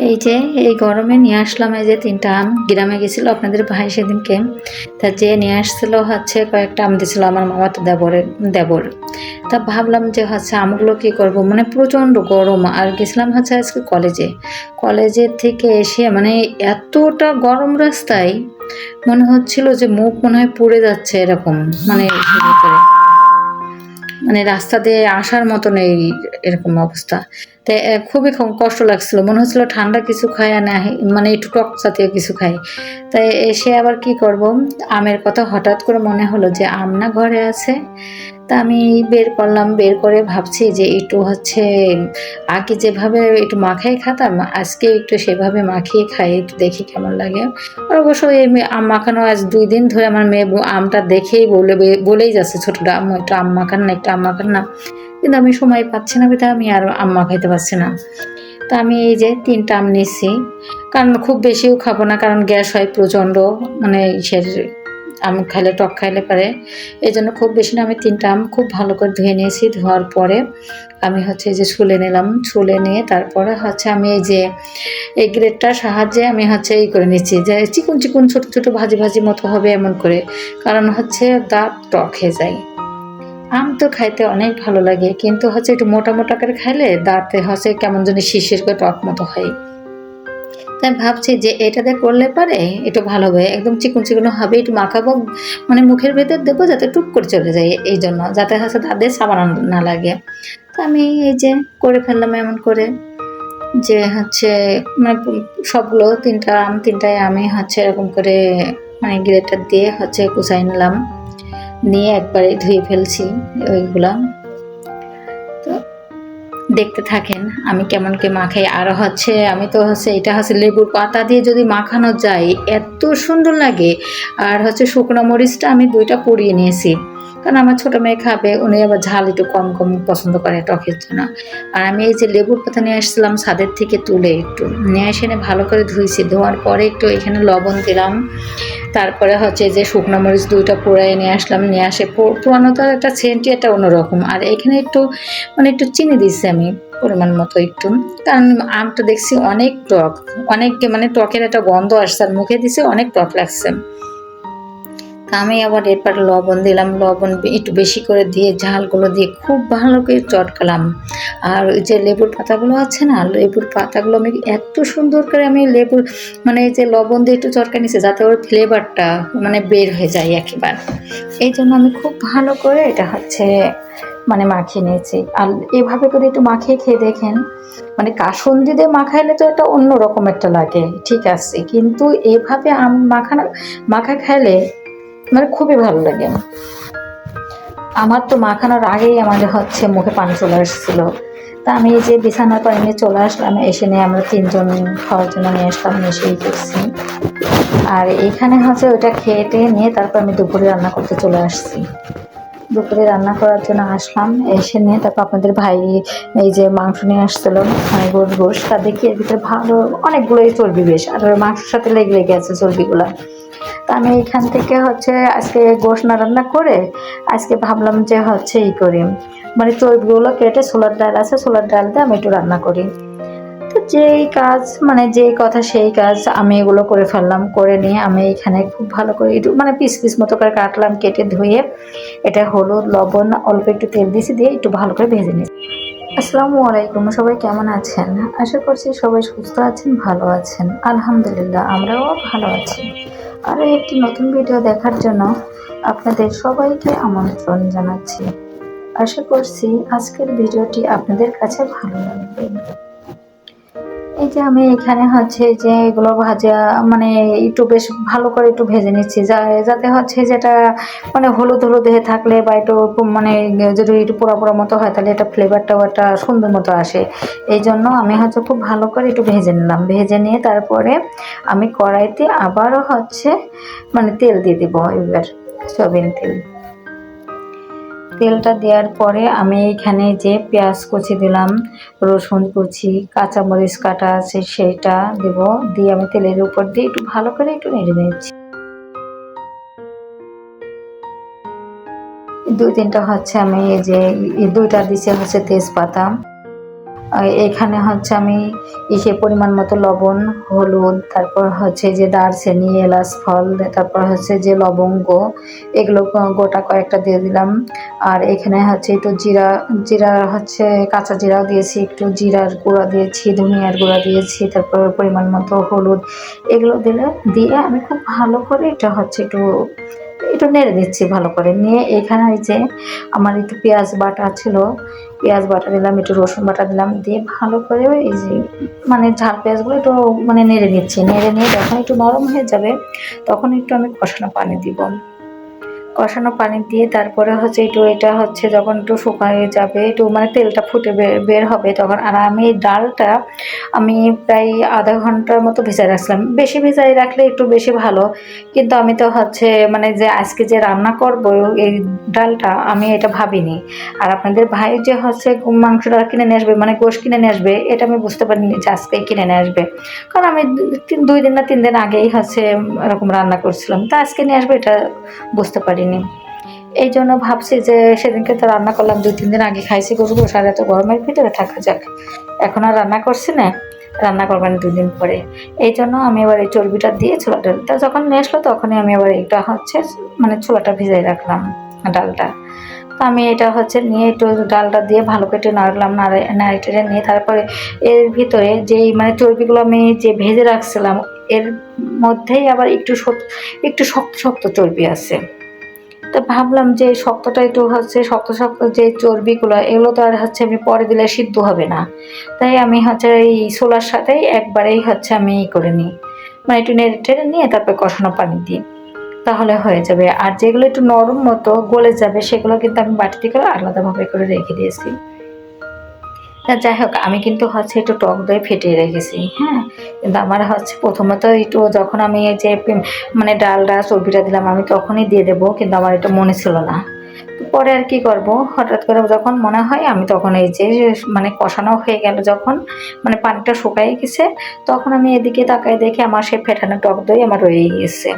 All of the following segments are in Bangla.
এই যে এই গরমে নিয়ে আসলাম এই যে 3টা আম। গ্রামে গেছিল আপনাদের ভাই সেদিনকে, তা যে নিয়ে আসছিল হচ্ছে কয়েকটা আম দিছিল আমার মামাতো দেবর। তা ভাবলাম যে হচ্ছে আমগুলো কি করব, মানে প্রচণ্ড গরম। আর গেছিলাম হচ্ছে আজকে কলেজের থেকে এসে মানে এতটা গরম রাস্তায় মনে হচ্ছিল যে মুখ মনে হয় পুড়ে যাচ্ছে এরকম, মানে মানে রাস্তা দিয়ে আসার মতো নেই এরকম অবস্থা। তো খুবই কষ্ট লাগছিল, মনে হচ্ছিল ঠান্ডা কিছু খাই না, মানে একটু টক জাতীয় কিছু খাই। তাই এসে আবার কি করব, আমের কথা হঠাৎ করে মনে হলো যে আম না ঘরে আছে। তা আমি বের করলাম, বের করে ভাবছি যে একটু হচ্ছে আগে যেভাবে একটু মাখাই খেতাম আজকে একটু সেভাবে মাখিয়ে খাই, একটু দেখি কেমন লাগে। আর অবশ্য এই আম মাখানো আজ 2 দিন ধরে আমার মেয়ে আমটা দেখেই বলেই যাচ্ছে ছোটটা, আম্মু একটু আম মাখান না, একটু আম মাখান না। কিন্তু আমি সময় পাচ্ছি না, বিধায় আমি আর আম মাখাইতে পারছি না। তা আমি এই যে 3টা আম নিচ্ছি, কারণ খুব বেশিও খাবো না, কারণ গ্যাস হয় প্রচণ্ড, মানে ইসের আম খাইলে টক খাইলে পারে। এই জন্য খুব বেশি না, আমি 3টা আম খুব ভালো করে ধুয়ে নিয়েছি। ধোয়ার পরে আমি হচ্ছে এই যে ছুলে নিলাম, ছুলে নিয়ে তারপরে হচ্ছে আমি এই যে এই গ্রেটটার সাহায্যে আমি হচ্ছে এই করে নিচ্ছি যে চিকুন চিকুন ছোট ছোট ভাজি ভাজি মতো হবে এমন করে, কারণ হচ্ছে দাঁত টক হয়ে যায়। আম তো খাইতে অনেক ভালো লাগে, কিন্তু হচ্ছে একটু মোটা মোটা করে খাইলে দাঁতে হচ্ছে কেমন যেন শিরশির করে টক মতো হয়। তাই ভাবছি যে এটাতে করলে পারে একটু ভালো হবে, একদম চিকন চিকন হবে, একটু মাখাবো, মানে মুখের ভেতর দেবো যাতে টুক করে চলে যায়, এই জন্য যাতে হচ্ছে তাদের সাবান না লাগে। তো আমি এই যে করে ফেললাম এমন করে যে হচ্ছে মানে সবগুলো 3টায় আমি হচ্ছে এরকম করে মানে গ্রেটার দিয়ে হচ্ছে কুচাই নিলাম, নিয়ে একবারে ধুয়ে ফেলছি ওইগুলা। তো দেখতে থাকেন আমি কেমন কে মাখাই। আর হচ্ছে আমি তো হচ্ছে এটা হচ্ছে লেবুর পাতা দিয়ে যদি মাখানো যায় এত সুন্দর লাগে। আর হচ্ছে শুকনো মরিচটা আমি 2টা পুড়িয়ে নিয়েছি, কারণ আমার ছোটো মেয়ে খাবে, উনি আবার ঝাল একটু কম কম পছন্দ করে টকের জন্য। আর আমি এই যে লেবুর পাতা নিয়ে আসছিলাম ছাদের থেকে তুলে, একটু নিয়ে এসে ভালো করে ধুয়েছি, ধোয়ার পরে একটু এখানে লবণ দিলাম। তারপরে হচ্ছে যে শুকনো মরিচ 2টা পোড়ায় নিয়ে আসলাম, নিয়ে আসে পোড়ানো তো একটা সেন্টই একটা অন্যরকম। আর এখানে একটু মানে একটু চিনি দিচ্ছি আমি পরিমাণ মতো একটু, কারণ আমটা দেখছি অনেক টক, অনেক মানে টকের একটা গন্ধ আসছে, আর মুখে দিছে অনেক টক লাগছে। তা আমি আবার এরপর লবণ দিলাম, লবণ একটু বেশি করে দিয়ে ঝালগুলো দিয়ে খুব ভালো করে চটকালাম। আর ওই যে লেবুর পাতাগুলো আছে না, লেবুর পাতাগুলো আমি এত সুন্দর করে আমি লেবুর মানে এই যে লবণ দিয়ে একটু চটকা নিচ্ছি যাতে ওর ফ্লেভারটা মানে বের হয়ে যায় একেবারে। এই জন্য আমি খুব ভালো করে এটা হচ্ছে মানে মাখিয়ে নিয়েছি। আর এভাবে করে একটু মাখিয়ে খেয়ে দেখেন, মানে কাসুন্দি দিয়ে মাখাইলে তো একটা অন্যরকম একটা লাগে, ঠিক আছে, কিন্তু এভাবে আম মাখা খাইলে মানে খুবই ভালো লাগে। আমার তো মাখানোর আগেই আমার হচ্ছে মুখে পানি চলে আসছিল। তা আমি এই যে বিছানার পরে নিয়ে চলে আসলাম, এসে নিয়ে আমরা 3জন খাওয়ার জন্য নিয়ে আসলাম, এসেই করছি। আর এখানে হচ্ছে ওইটা খেয়ে টেয়ে নিয়ে তারপর আমি দুপুরে রান্না করতে চলে আসছি। দুপুরে রান্না করার জন্য আসলাম, এসে নিয়ে তারপর আপনাদের ভাই এই যে মাংস নিয়ে আসছিল, মানে গরুর গোশ, তা দেখি এর ভিতরে ভালো অনেকগুলোই চর্বি বেশ, আর মাংসের সাথে লেগে লেগে আছে চর্বিগুলো। তা আমি এখান থেকে হচ্ছে আজকে গোশ না রান্না করে আজকে ভাবলাম যে হচ্ছে ই করি, মানে চর্বিগুলো কেটে ছোলার ডাল আছে, ছোলার ডাল দিয়ে আমি একটু রান্না করি। তো যেই কাজ মানে যেই কথা সেই কাজ, আমি এগুলো করে ফেললাম, করে নিয়ে আমি এখানে খুব ভালো করে একটু মানে পিস পিস মতো করে কাটলাম, কেটে ধুয়ে এটা হলুদ লবণ অল্প একটু তেল দিয়েছি, দিয়ে একটু ভালো করে ভেজে নিয়েছি। আসসালামু আলাইকুম, সবাই কেমন আছেন? আশা করছি সবাই সুস্থ আছেন, ভালো আছেন। আলহামদুলিল্লাহ আমরাও ভালো আছি। আরও একটি নতুন ভিডিও দেখার জন্য আপনাদের সবাইকে আমন্ত্রণ জানাচ্ছি। আশা করছি আজকের ভিডিওটি আপনাদের কাছে ভালো লাগবে। এই যে আমি এখানে হচ্ছে যে এগুলো ভাজা মানে একটু বেশ ভালো করে একটু ভেজে নিচ্ছি, যাতে হচ্ছে যেটা মানে হলুদ হলুদ হয়ে থাকলে বা একটু মানে যদি একটু পোড়া পোড়া মতো হয় তাহলে এটা ফ্লেভারটাও একটা সুন্দর মতো আসে। এই জন্য আমি হচ্ছে খুব ভালো করে একটু ভেজে নিলাম, ভেজে নিয়ে তারপরে আমি কড়াইতে আবারও হচ্ছে মানে তেল দিয়ে দেবো, এবার সয়াবিন তেল। তেলটা দেওয়ার পরে আমি এখানে যে পেঁয়াজ কুচি দিলাম, রসুন কুচি, কাঁচামরিচ কাটা আছে সেইটা দেব, দিয়ে আমি তেলের উপর দিয়ে একটু ভালো করে একটু নেড়ে নিচ্ছি। 2-3টা হচ্ছে আমি এই যে 2টা দিচ্ছি হচ্ছে তেজপাতা, এখানে হচ্ছে আমি পরিমাণ মতো লবণ, হলুদ, তারপর হচ্ছে যে দারচিনি, এলাচ ফল, তারপর হচ্ছে যে লবঙ্গ, এগুলো গোটা কয়েকটা দিয়ে দিলাম। আর এখানে হচ্ছে একটু জিরা হচ্ছে কাঁচা জিরাও দিয়েছি, একটু জিরার গুঁড়া দিয়েছি, ধনিয়ার গুঁড়া দিয়েছি, তারপর পরিমাণ মতো হলুদ, এগুলো দিয়ে আমি খুব ভালো করে এটা হচ্ছে একটু একটু নেড়ে দিচ্ছি ভালো করে। নিয়ে এখানে যে আমার একটু পেঁয়াজ বাটা ছিল, পেঁয়াজ বাটা দিলাম, একটু রসুন বাটা দিলাম, দিয়ে ভালো করে এই যে মানে ঝাল পেঁয়াজগুলো একটু মানে নেড়ে নিচ্ছি। নেড়ে নিয়ে যখন একটু নরম হয়ে যাবে তখন একটু আমি কষানো পানি দিব। কষানো পানি দিয়ে তারপরে হচ্ছে একটু এটা হচ্ছে যখন একটু শুকিয়ে যাবে, একটু মানে তেলটা ফুটে বের হবে তখন। আর আমি এই ডালটা আমি প্রায় আধা ঘন্টার মতো ভেজায় রাখছিলাম। বেশি ভেজাই রাখলে একটু বেশি ভালো, কিন্তু আমি তো হচ্ছে মানে যে আজকে যে রান্না করব এই ডালটা আমি এটা ভাবিনি। আর আপনাদের ভাই যে হচ্ছে মাংসটা কিনে নিয়ে আসবে, মানে গোশ কিনে নিয়ে আসবে, এটা আমি বুঝতে পারিনি যে আজকেই কিনে নিয়ে আসবে। কারণ আমি 2 দিন না 3 দিন আগেই হচ্ছে এরকম রান্না করছিলাম, তা আজকে নিয়ে আসবে এটা বুঝতে পারিনি। এই জন্য ভাবছি যে সেদিনকে তো রান্না করলাম, 2-3 দিন আগে খাইছি গরু গোশ, আর এত গরমের ভিতরে থাকা যাক, এখন আর রান্না করছি না, রান্না করবেন 2 দিন পরে। এই জন্য আমি এবার এই চর্বিটা দিয়ে ছোলা ডালটা যখন নিয়ে আসলো তখনই আমি আবার এটা হচ্ছে মানে ছোলাটা ভিজাই রাখলাম, ডালটা। তো আমি এটা হচ্ছে নিয়ে একটু ডালটা দিয়ে ভালো করে একটু নাড়লাম, নাড়ে নিয়ে তারপরে এর ভিতরে যেই মানে চর্বিগুলো আমি যে ভেজে রাখছিলাম এর মধ্যেই আবার একটু শক্ত শক্ত চর্বি আছে। তো ভাবলাম যে শক্তটা একটু হচ্ছে শক্ত শক্ত যে চর্বিগুলো, এগুলো তো আর হচ্ছে আমি পরে দিলে সিদ্ধ হবে না। তাই আমি হচ্ছে এই ছোলার সাথেই একবারেই হচ্ছে আমি করে নিই, মানে একটু নেড়ে টেড়ে নিয়ে তারপর কষানো পানি দিই, তাহলে হয়ে যাবে। আর যেগুলো একটু নরম মতো গলে যাবে সেগুলো কিন্তু আমি বাটিতে করে আলাদাভাবে করে রেখে দিয়েছি। তা যাই হোক, আমি কিন্তু হচ্ছে একটু টক দই ফেটিয়ে রেখেছি, হ্যাঁ। কিন্তু আমার হচ্ছে প্রথমত একটু যখন আমি এই যে মানে ডালটা চর্বিটা দিলাম আমি তখনই দিয়ে দেবো, কিন্তু আমার এটা মনে ছিল না। তো পরে আর কি করব, হঠাৎ করে যখন মনে হয় আমি তখন এই যে মানে কষানো হয়ে গেল যখন, মানে পানিটা শুকাই গেছে, তখন আমি এদিকে তাকাই দেখি আমার সেই ফেটানো টক দই আমার রয়ে গেছে।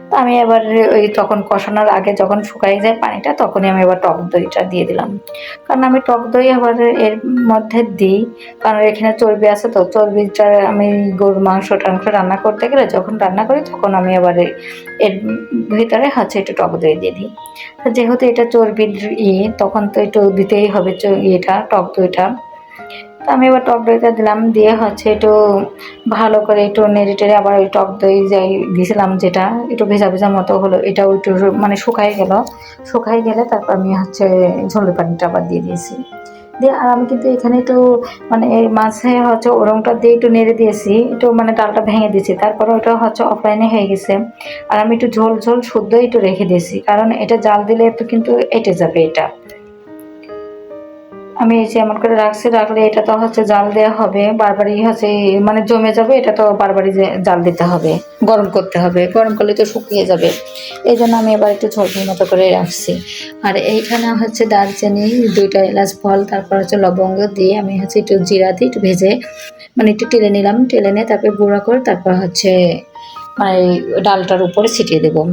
তো আমি এবার ওই তখন কষানোর আগে যখন শুকাই যায় পানিটা তখনই আমি এবার টক দইটা দিয়ে দিলাম। কারণ আমি টক দই আবার এর মধ্যে দিই, কারণ এখানে চর্বি আছে, তো চর্বিটা আমি গরুর মাংস টাংস রান্না করতে গেলে যখন রান্না করি তখন আমি আবার এর ভিতরে হচ্ছে একটু টক দই দিয়ে দিই। তো যেহেতু এটা চর্বির তখন তো একটু দিতেই হবে এটা টক দইটা। তো আমি এবার টক দইটা দিলাম, দিয়ে হচ্ছে একটু ভালো করে একটু নেড়ে টেড়ে আবার ওই টক দই যাই দিয়েছিলাম যেটা একটু ভেজা ভেজা মতো হলো, এটাও একটু মানে শুকাই গেলে তারপর আমি হচ্ছে ঝোলের পানিটা আবার দিয়ে দিয়েছি। দিয়ে আর আমি কিন্তু এখানে একটু মানে এই মাছে হচ্ছে ওরংটা দিয়ে একটু নেড়ে দিয়েছি, একটু মানে ডালটা ভেঙে দিয়েছি, তারপরে ওটা হচ্ছে অফলাইনে হয়ে গেছে। আর আমি একটু ঝোল ঝোল শুদ্ধ একটু রেখে দিয়েছি, কারণ এটা জাল দিলে তো কিন্তু এঁটে যাবে এটা। আমি এই যে এমন করে রাখলে এটা তো হচ্ছে জাল দেওয়া হবে বারবারই হচ্ছে মানে জমে যাবে, এটা তো বারবারই জাল দিতে হবে, গরম করতে হবে, গরম করলে তো শুকিয়ে যাবে। এই জন্য আমি এবার একটু ঝোল মতো করে রাখছি। আর এইখানে হচ্ছে দারচিনি, 2টা এলাচ ফল, তারপর হচ্ছে লবঙ্গ দিয়ে আমি হচ্ছে একটু জিরা দিয়ে একটু ভেজে মানে একটু টেলে নিলাম, টেলে নিয়ে তারপর গুঁড়া করে তারপর হচ্ছে মানে ডালটার উপরে ছিটিয়ে দেবো।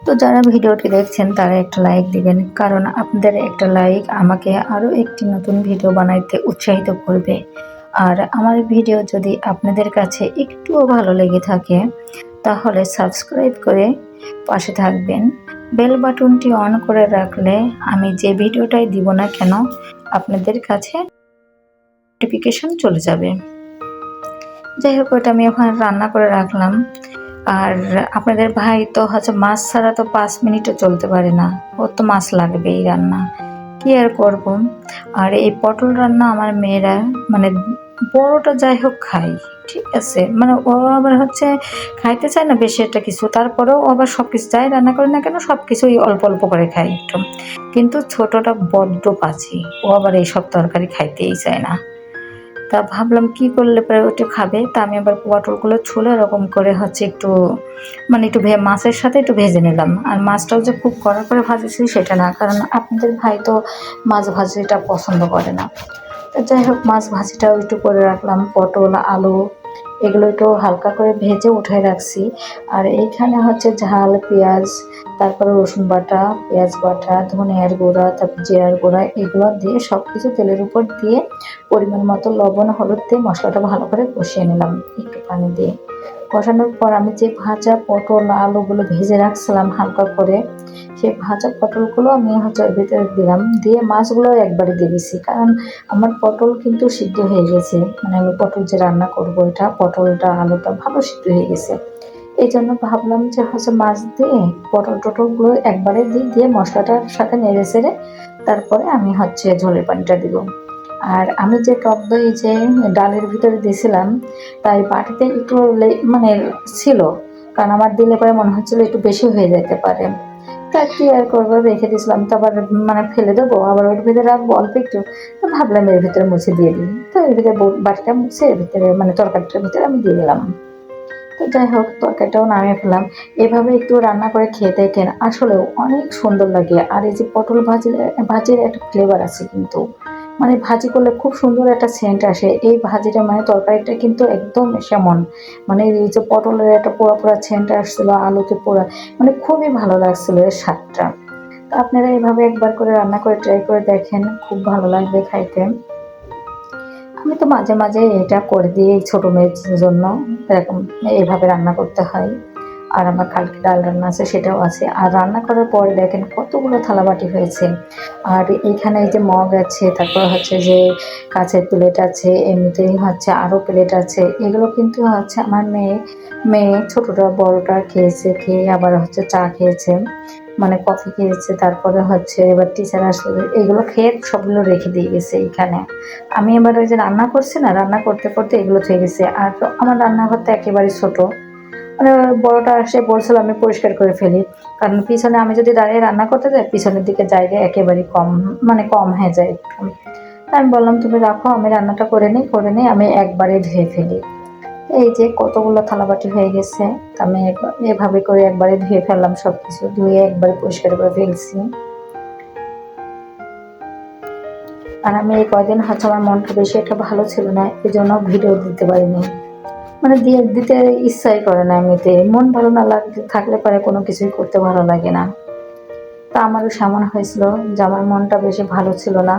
তো যারা ভিডিওটি দেখছেন তারা একটা লাইক দিবেন, কারণ আপনাদের একটা লাইক আমাকে আরও একটি নতুন ভিডিও বানাইতে উৎসাহিত করবে। আর আমার ভিডিও যদি আপনাদের কাছে একটুও ভালো লেগে থাকে তাহলে সাবস্ক্রাইব করে পাশে থাকবেন। বেল বাটনটি অন করে রাখলে আমি যে ভিডিওটাই দিব না কেন আপনাদের কাছে নোটিফিকেশন চলে যাবে। যাই হোক, ওটা আমি ওখানে রান্না করে রাখলাম। আর আপনাদের ভাই তো হচ্ছে মাছ ছাড়া তো 5 মিনিটও চলতে পারে না, ওর তো মাছ লাগবেই রান্না, কি আর করব। আর এই পটল রান্না আমার মেয়েরা মানে বড়টা যাই হোক খাই, ঠিক আছে, মানে ও আবার হচ্ছে খাইতে চায় না বেশি একটা কিছু, তারপরেও ও আবার সব কিছু যাই রান্না করে না কেন সব কিছুই অল্প অল্প করে খাই একটু। কিন্তু ছোটটা বড্ড পাজি, ও আবার এইসব তরকারি খাইতেই চায় না। তা ভাবলাম কি করলে পরে ওটা খাবে, তা আমি আবার পটলগুলো ছুলে এরকম করে হচ্ছে একটু মানে একটু মাছের সাথে একটু ভেজে নিলাম। আর মাছটাও যে খুব কড়া করে ভাজেছি সেটা না, কারণ আপনাদের ভাই তো মাছ ভাজিটা পছন্দ করে না। তো যাই হোক, মাছ ভাজিটাও একটু করে রাখলাম, পটল আলু এগুলো একটু হালকা করে ভেজে উঠায় রাখছি। আর এইখানে হচ্ছে ঝাল, পেঁয়াজ, তারপরে রসুন বাটা, পেঁয়াজ বাটা, ধনিয়ার গুঁড়া, তারপর জিরার গুঁড়া এগুলো দিয়ে সব কিছু তেলের উপর দিয়ে পরিমাণ মতো লবণ, হলুদ দিয়ে মশলাটা ভালো করে কষিয়ে নিলাম একটু পানি দিয়ে। কষানোর পর আমি যে ভাজা পটল আলুগুলো ভেজে রাখছিলাম হালকা করে, সেই ভাজা পটলগুলো আমি হচ্ছে এর ভিতরে দিলাম, দিয়ে মাছগুলো একবারে দিয়ে দিছি। কারণ আমার পটল কিন্তু সিদ্ধ হয়ে গেছে, মানে আমি পটল যে রান্না করবো এটা পটলটা আলুটা ভালো সিদ্ধ হয়ে গেছে। এই জন্য ভাবলাম যে হচ্ছে মাছ দিয়ে পটল টটলগুলো একবারে দিয়ে মশলাটার সাথে নেড়ে চেড়ে তারপরে আমি হচ্ছে ঝোলের পানিটা দিব। আর আমি যে টক দই যে ডালের ভিতরে দিয়েছিলাম, তাই বাটিতে একটু মানে ছিল, কারণ আমার দিলে পরে মনে হচ্ছিল একটু বেশি হয়ে যেতে পারে। তা কি আর করবো, রেখে দিয়েছিলাম তো আবার মানে ফেলে দেবো, আবার ওর ভিতরে রাখবো অল্প একটু। তো ভাবলাম এর ভিতরে মুছে দিয়ে দিই, তো এর ভিতরে বাটিটা মুছে এর ভিতরে মানে তরকারিটার ভিতরে আমি দিয়ে দিলাম। তো যাই হোক তরকারিটাও নামিয়ে ফেললাম। এভাবে একটু রান্না করে খেয়ে দেখেন, আসলেও অনেক সুন্দর লাগে। আর এই যে পটল ভাজির একটা ফ্লেভার আছে কিন্তু, মানে ভাজি করলে খুব সুন্দর একটা সেন্ট আসে। এই ভাজিটা মানে তরকারিটা কিন্তু একদম সেমন, মানে এই যে পটলের একটা পোড়া পোড়া সেন্ট আসছিল, আলুতে পোড়া, মানে খুবই ভালো লাগছিল এর স্বাদটা। তো আপনারা এইভাবে একবার করে রান্না করে ট্রাই করে দেখেন, খুব ভালো লাগবে খাইতে। আমি তো মাঝে মাঝে এটা করে দিই ছোট মেয়ের জন্য, এরকম এইভাবে রান্না করতে হয়। আর আমার কালকে ডাল রান্না আছে সেটাও আছে। আর রান্না করার পরে দেখেন কতগুলো থালাবাটি হয়েছে। আর এইখানে এই যে মগ আছে, তারপর হচ্ছে যে কাঁচের প্লেট আছে, এমনিতেই হচ্ছে আরও প্লেট আছে। এগুলো কিন্তু হচ্ছে আমার মেয়ে ছোটটা বড়টা খেয়েছে, খেয়ে আবার হচ্ছে চা খেয়েছে, মানে কফি খেয়েছে, তারপরে হচ্ছে এবার টিচার আসলে এগুলো খেয়ে সবগুলো রেখে দিয়ে গেছে এইখানে। আমি এবার ওই যে রান্না করছি না, রান্না করতে করতে এগুলো থেকে গেছে। আর আমার রান্নাঘরটা একেবারে ছোট, মানে বড়টা এসে বলছিল আমি পরিষ্কার করে ফেলি, কারণ পিছনে আমি যদি দাঁড়িয়ে রান্না করতে যাই পিছনের দিকে জায়গা একেবারেই কম, মানে কম হয়ে যায় একটু। আমি বললাম তুমি রাখো, আমি রান্নাটা করে নিই আমি একবারে ধুয়ে ফেলি। এই যে কতগুলো থালাবাটি হয়ে গেছে, তা আমি এভাবে করে একবারে ধুয়ে ফেললাম, সব কিছু ধুয়ে একবারে পরিষ্কার করে ফেলছি। আর আমি এই কয়দিন হচ্ছে আমার মনটা বেশি একটা ভালো ছিল না, এই জন্য ভিডিও দিতে পারিনি, মানে দিতে ইচ্ছাই করে না। এমনিতে মন ভালো না লাগতে থাকলে পরে কোনো কিছুই করতে ভালো লাগে না। তা আমারও সামনে হয়েছিল যে আমার মনটা বেশি ভালো ছিল না,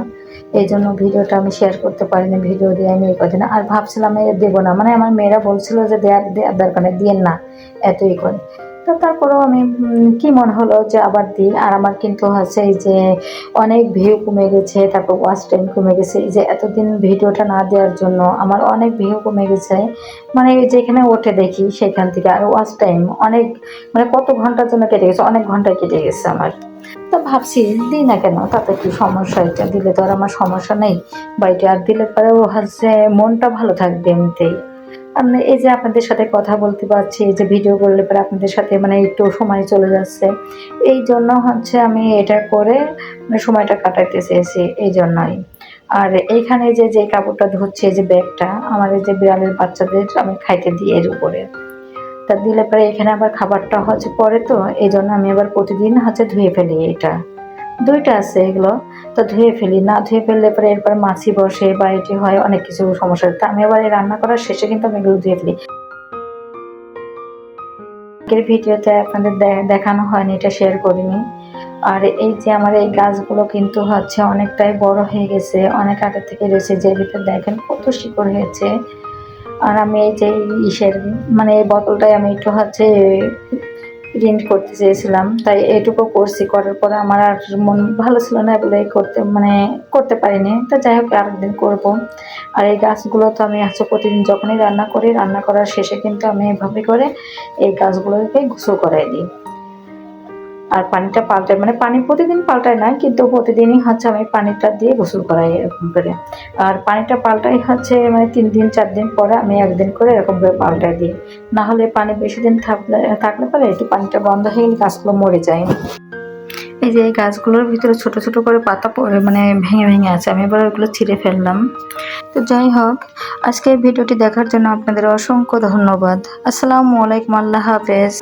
এই জন্য ভিডিওটা আমি শেয়ার করতে পারিনি, ভিডিও দিয়ে আমি এই কদিন আর ভাবছিলাম দেবো না, মানে আমার মেয়েরা বলছিল যে দেওয়ার দরকার নেই, দিয়েন না, এতই করে। তো তারপরেও আমি কি মনে হলো যে আবার দিই। আর আমার কিন্তু হচ্ছে এই যে অনেক ভিউ কমে গেছে, তারপর ওয়াচ টাইম কমে গেছে, এই যে এতদিন ভিডিওটা না দেওয়ার জন্য আমার অনেক ভিউ কমে গেছে। মানে যেখানে ওঠে দেখি সেখান থেকে, আর ওয়াচ টাইম অনেক, মানে কত ঘন্টার জন্য কেটে গেছে, অনেক ঘন্টা কেটে গেছে আমার। তো ভাবছি দিই না কেন, তাতে কি সমস্যা, এটা দিলে তো আর আমার সমস্যা নেই, বা এটা আর দিলে পরেও হচ্ছে মনটা ভালো থাকবে এমনিতেই। আমি এই যে আপনাদের সাথে কথা বলতে পারছি, এই যে ভিডিও করলে পরে আপনাদের সাথে মানে একটু সময় চলে যাচ্ছে, এই জন্য হচ্ছে আমি এটা করে মানে সময়টা কাটাইতে চেয়েছি, এই জন্যই। আর এইখানে যে কাপড়টা ধুচ্ছে, যে ব্যাগটা আমার এই যে বিড়ালের বাচ্চাদের আমি খাইতে দিই এর উপরে, তা দিলে পরে এখানে আবার খাবারটা হচ্ছে পরে, তো এই জন্য আমি আবার প্রতিদিন হচ্ছে ধুয়ে ফেলি এটা। দুইটা আছে এগুলো, তো ধুয়ে ফেলি, না ধুয়ে ফেললে পরে এরপরে মাছি বসে বা এটি হয় অনেক কিছু সমস্যা, তা আমি আবার এই রান্না করার শেষে কিন্তু আমি এগুলো ধুয়ে ফেলি। আগের ভিডিওতে আপনাদের দেখানো হয়নি, এটা শেয়ার করিনি। আর এই যে আমার এই গাছগুলো কিন্তু হচ্ছে অনেকটাই বড় হয়ে গেছে, অনেক আগে থেকে রয়েছে, যে ভিতরে দেখেন কত শিকড় হয়েছে। আর আমি এই যে ইসের মানে এই বোতলটাই আমি একটু হচ্ছে প্রিন্ট করতে চেয়েছিলাম, তাই এটুকু করছি, করার পরে আমার আর মন ভালো ছিল না বলে করতে পারিনি। তো যাই হোক আরেকদিন করব। আর এই গাছগুলো তো আমি হচ্ছে প্রতিদিন যখনই রান্না করি, রান্না করার শেষে কিন্তু আমি এভাবে করে এই গাছগুলোকে গোসল করাই দিই। আর পানিটা পাল্টাই, মানে পানি প্রতিদিন পাল্টাই না, কিন্তু প্রতিদিনই হচ্ছে আমি পানিটা দিয়ে গোসল করাই এরকম করে। আর পানিটা পাল্টাই হচ্ছে মানে 3 দিন 4 দিন পরে আমি একদিন করে এরকম করে পাল্টাই দিই, না হলে পানি বেশি দিন থাকলে পরে একটু পানিটা বন্ধ হয়ে গেলে গাছগুলো মরে যায়। এই যে এই গাছগুলোর ভিতরে ছোট ছোট করে পাতা পড়ে মানে ভেঙে ভেঙে আছে, আমি এবার ওইগুলো ছিঁড়ে ফেললাম। তো যাই হোক, আজকের ভিডিওটি দেখার জন্য আপনাদের অসংখ্য ধন্যবাদ। আসসালামু আলাইকুম, আল্লাহ হাফেজ।